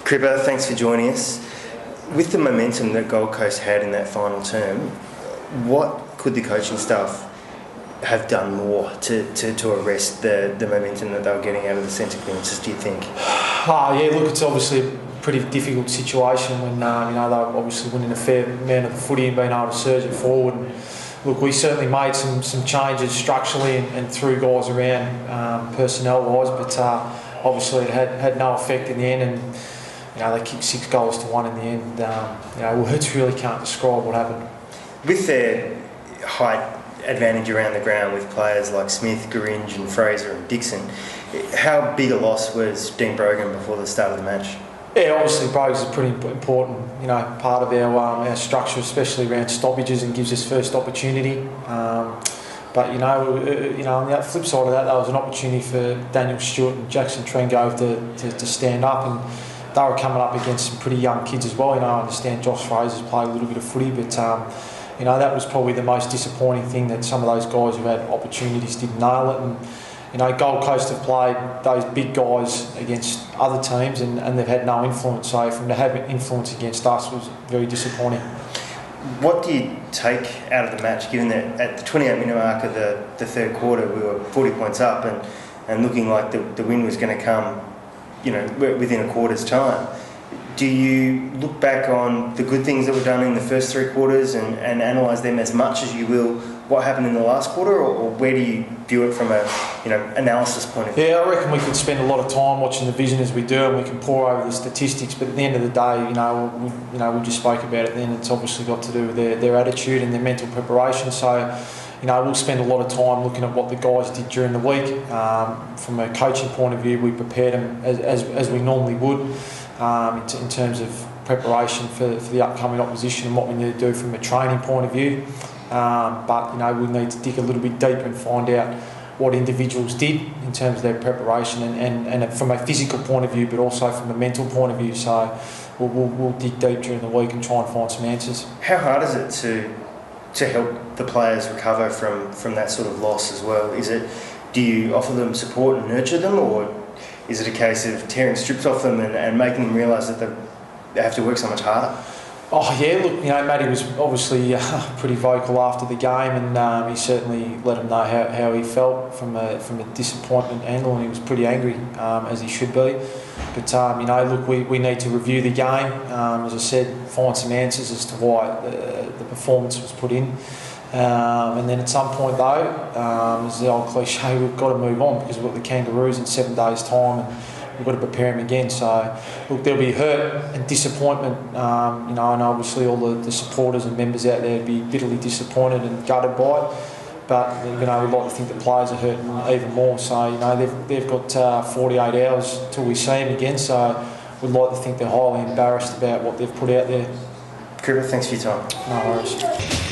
Cripps, thanks for joining us. With the momentum that Gold Coast had in that final term, what could the coaching staff have done more to arrest the momentum that they were getting out of the centre clearances, do you think? Yeah, look, it's obviously a pretty difficult situation when they were obviously winning a fair amount of the footy and being able to surge it forward. And look, we certainly made some changes structurally and threw guys around personnel-wise, but obviously it had no effect in the end. And they kicked 6 goals to 1 in the end. Words really can't describe what happened. With their height advantage around the ground with players like Smith, Gurringe and Fraser and Dixon, how big a loss was Dean Brogan before the start of the match? Yeah, obviously Brogan's a pretty important part of our structure, especially around stoppages, and gives us first opportunity. But on the flip side of that, there was an opportunity for Daniel Stewart and Jackson Trengove to stand up, and they were coming up against some pretty young kids as well. I understand Josh Fraser's played a little bit of footy, but that was probably the most disappointing thing, that some of those guys who had opportunities didn't nail it. And Gold Coast have played those big guys against other teams, and they've had no influence. So from to have influence against us was very disappointing. What do you take out of the match, given that at the 28-minute mark of the third quarter we were 40 points up and looking like the win was going to come within a quarter's time? Do you look back on the good things that were done in the first 3 quarters and analyse them as much as you will what happened in the last quarter, or where do you view it from a analysis point of view? Yeah, I reckon we could spend a lot of time watching the vision as we do, and we can pour over the statistics, but at the end of the day, we just spoke about it then, it's obviously got to do with their attitude and their mental preparation. So we'll spend a lot of time looking at what the guys did during the week. From a coaching point of view, we prepared them as we normally would in terms of preparation for the upcoming opposition and what we need to do from a training point of view. But we need to dig a little bit deeper and find out what individuals did in terms of their preparation and from a physical point of view, but also from a mental point of view. So we'll dig deep during the week and try and find some answers. How hard is it to help the players recover from that sort of loss as well? Do you offer them support and nurture them, or is it a case of tearing strips off them and making them realise that they have to work so much harder? Oh yeah, look, Matty was obviously pretty vocal after the game, and he certainly let them know how he felt from a disappointment angle, and he was pretty angry, as he should be. But look, we need to review the game, as I said, find some answers as to why the performance was put in. And then at some point though, as the old cliche, we've got to move on, because we've got the Kangaroos in 7 days' time, and we've got to prepare them again. So look, there'll be hurt and disappointment, and obviously all the supporters and members out there will be bitterly disappointed and gutted by it. But we'd like to think the players are hurting even more. So they've got 48 hours till we see them again. So we'd like to think they're highly embarrassed about what they've put out there. Cripps, thanks for your time. No worries.